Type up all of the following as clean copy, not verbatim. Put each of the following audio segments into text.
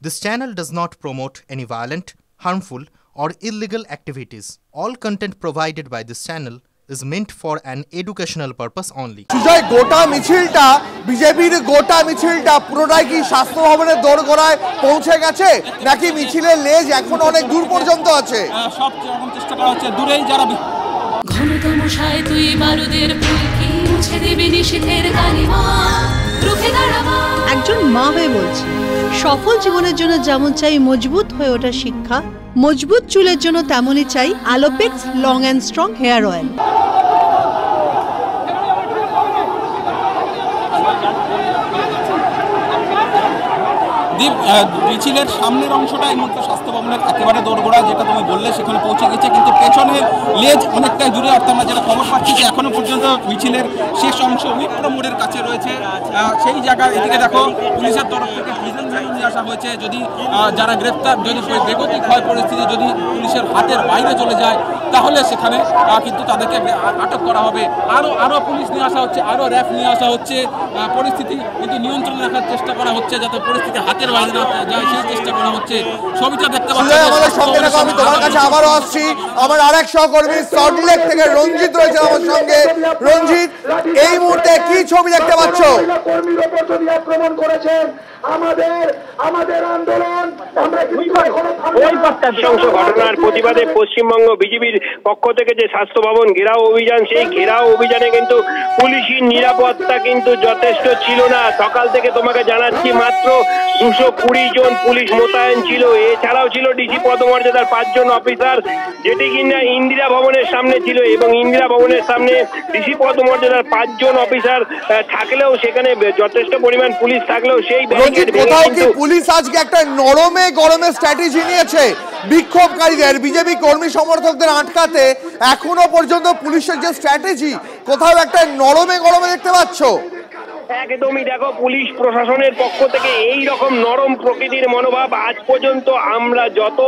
This channel does not promote any violent, harmful, or illegal activities. All content provided by this channel is meant for an educational purpose only. Sujoy গোটা মিছিলটা বিজেপির গোটা মিছিলটা পুরোটাই কি স্বাস্থ্য ভবনের দোরগোড়ায় পৌঁছে গেছে নাকি মিছিলের লেজ এখন অনেক দূর পর্যন্ত আছে? সব রকম চেষ্টা করা হচ্ছে দূরেই যারা ঘনতম সায় তুই বারুদের ফুলকি মুছে দেবে নিষেধের কালিমা রুখে দাঁড়াবা। একজন মা হয়ে বলছি, সফল জীবনের জন্য যেমন চাই মজবুত হয়ে ওঠা শিক্ষা, মজবুত চুলের জন্য তেমনই চাই Alopex long and strong hair oil. মিছিলের সামনের অংশটা এই মুহূর্তে স্বাস্থ্য ভবনের একেবারে দোরগোড়া, যেটা তুমি বললে সেখানে পৌঁছে গেছে, কিন্তু পেছনের লেজ অনেকটাই দূরে। অর্থাৎ আমরা যেটা খবর পাচ্ছি যে এখনো পর্যন্ত মিছিলের শেষ অংশ উইপ্রো মোড়ের কাছে রয়েছে। সেই জায়গায় এদিকে দেখো পুলিশের তরফ থেকে প্রিজন ভ্যান নিয়ে আসা হয়েছে। যদি যারা গ্রেপ্তার, যদি বেগতিক হয় পরিস্থিতি, যদি পুলিশের হাতের বাইরে চলে যায় তাহলে সেখানে কিন্তু তাদেরকে আটক করা হবে। আরও পুলিশ নিয়ে আসা হচ্ছে, আরও র্যাব নিয়ে আসা হচ্ছে। পরিস্থিতি কিন্তু নিয়ন্ত্রণে রাখার চেষ্টা করা হচ্ছে যাতে পরিস্থিতি হাতের বাইরে না যায়, সেই চেষ্টা করা হচ্ছে। ছবিটা দেখতে পাচ্ছি। আমাদের সঙ্গে দেখো, আমি তোমার কাছে আবারও আসছি। আমার আরেক সহকর্মী সল্টলেক থেকে রঞ্জিত রয়েছে আমার সঙ্গে। রঞ্জিত, এই মুহূর্তে কি ছবি দেখতে পাচ্ছ? কর্মীর উপর যদি আক্রমণ করেছেন আমাদের আন্দোলন আমরা নৃশংস ঘটনার প্রতিবাদে পশ্চিমবঙ্গ বিজেপির পক্ষ থেকে যে স্বাস্থ্য ভবন ঘেরাও অভিযান, সেই ঘেরাও অভিযানে কিন্তু পুলিশি নিরাপত্তা কিন্তু যথেষ্ট ছিল না। সকাল থেকে তোমাকে জানাচ্ছি মাত্র 220 জন পুলিশ মোতায়েন ছিল। এছাড়াও ছিল ডিসি পদমর্যাদার 5 জন অফিসার, যেটি কিনা ইন্দিরা ভবনের সামনে ছিল, এবং ইন্দিরা ভবনের সামনে ডিসি পদমর্যাদার 5 জন অফিসার থাকলেও সেখানে যথেষ্ট পরিমাণ পুলিশ থাকলেও সেই কোথাও কি পুলিশ আজকে একটা নরমে গরমে স্ট্র্যাটেজি নিয়েছে বিক্ষোভকারীদের, বিজেপি কর্মী সমর্থকদের আটকাতে? এখনো পর্যন্ত পুলিশের যে স্ট্র্যাটেজি, কোথাও একটা নরমে গরমে দেখতে পাচ্ছ? একদমই দেখো, পুলিশ প্রশাসনের পক্ষ থেকে এই রকম নরম প্রকৃতির মনোভাব আজ পর্যন্ত আমরা যত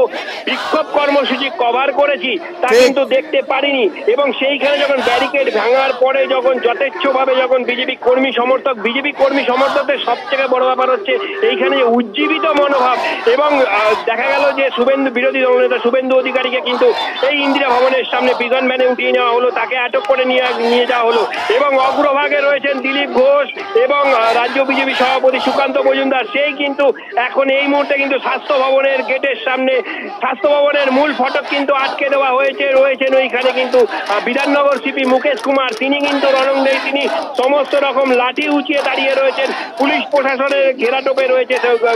বিক্ষোভ কর্মসূচি কভার করেছি তা কিন্তু দেখতে পারিনি। এবং সেইখানে যখন ব্যারিকেড ভাঙার পরে যখন যথেচ্ছভাবে যখন বিজেপি কর্মী সমর্থকদের সব থেকে বড় ব্যাপার হচ্ছে এইখানে যে উজ্জীবিত মনোভাব। এবং দেখা গেল যে বিরোধী দলনেতা শুভেন্দু অধিকারীকে কিন্তু এই ইন্দিরা ভবনের সামনে প্রিজন ভ্যানে উঠিয়ে নেওয়া হলো, তাকে আটক করে নিয়ে যাওয়া হলো। এবং অগ্রভাগে রয়েছেন দিলীপ ঘোষ এবং রাজ্য বিজেপি সভাপতি সুকান্ত মজুমদার। সেই কিন্তু এখন এই মুহূর্তে কিন্তু স্বাস্থ্য ভবনের গেটের সামনে, স্বাস্থ্য ভবনের মূল ফটক কিন্তু আটকে দেওয়া হয়েছে। রয়েছেন ওইখানে কিন্তু বিধাননগর সিপি মুকেশ কুমার, তিনি কিন্তু রণংদেই, তিনি সমস্ত রকম লাঠি উঁচিয়ে দাঁড়িয়ে রয়েছেন। পুলিশ প্রশাসনের ঘেরাটোপে রয়েছে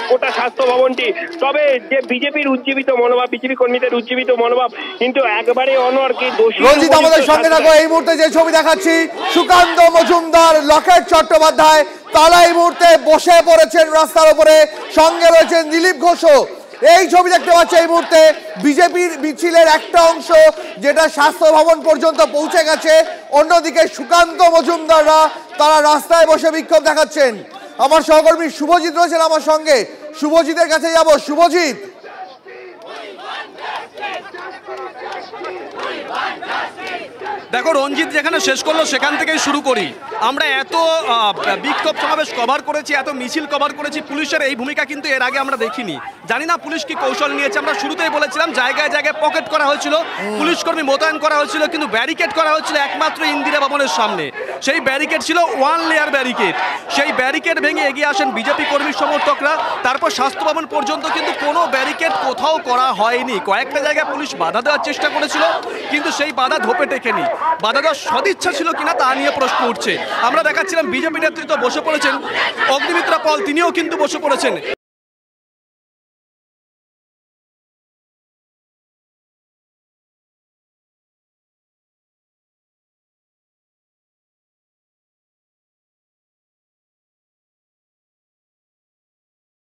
গোটা স্বাস্থ্য ভবনটি। তবে যে বিজেপির উজ্জীবিত মনোভাব, বিজেপি কর্মীদের উজ্জীবিত মনোভাব কিন্তু একবারে অনর্কি দোষী। রঞ্জিত, আমাদের সঙ্গে থাকো। এই মুহূর্তে যে ছবি দেখাচ্ছি, সুকান্ত মজুমদার, লকেট চট্টোপাধ্যায় তারা এই মুহূর্তে বসে পড়েছেন রাস্তার উপরে, সঙ্গে রয়েছেন দিলীপ ঘোষও। এই ছবি দেখতে পাচ্ছে এই মুহূর্তে বিজেপির মিছিলের একটা অংশ যেটা স্বাস্থ্য ভবন পর্যন্ত পৌঁছে গেছে। অন্যদিকে সুকান্ত মজুমদাররা তারা রাস্তায় বসে বিক্ষোভ দেখাচ্ছেন। আমার সহকর্মী শুভজিৎ রয়েছেন আমার সঙ্গে, শুভজিতের কাছে যাব। শুভজিৎ, দেখো রঞ্জিত, যেখানে শেষ করলো সেখান থেকেই শুরু করি। আমরা এত বিক্ষোভ সমাবেশ কভার করেছি, এত মিছিল কভার করেছি, পুলিশের এই ভূমিকা কিন্তু এর আগে আমরা দেখিনি। জানি না পুলিশ কি কৌশল নিয়েছে। আমরা শুরুতেই বলেছিলাম জায়গায় জায়গায় পকেট করা হয়েছিল, পুলিশ কর্মী মোতায়েন করা হয়েছিল, কিন্তু ব্যারিকেড করা হয়েছিল একমাত্র ইন্দিরা ভবনের সামনে। সেই ব্যারিকেড ছিল 1 লেয়ার ব্যারিকেড। সেই ব্যারিকেড ভেঙে এগিয়ে আসেন বিজেপি কর্মী সমর্থকরা। তারপর স্বাস্থ্য ভবন পর্যন্ত কিন্তু কোনো ব্যারিকেড কোথাও করা হয়নি। কয়েকটা জায়গায় পুলিশ বাধা দেওয়ার চেষ্টা করেছিল, কিন্তু সেই বাধা ধোপে টেকেনি। বাধা দেওয়ার সদিচ্ছা ছিল কিনা তা নিয়ে প্রশ্ন উঠছে। আমরা দেখাচ্ছিলাম বিজেপি নেতৃত্ব বসে পড়েছেন, অগ্নিমিত্রা পল তিনিও কিন্তু বসে পড়েছেন।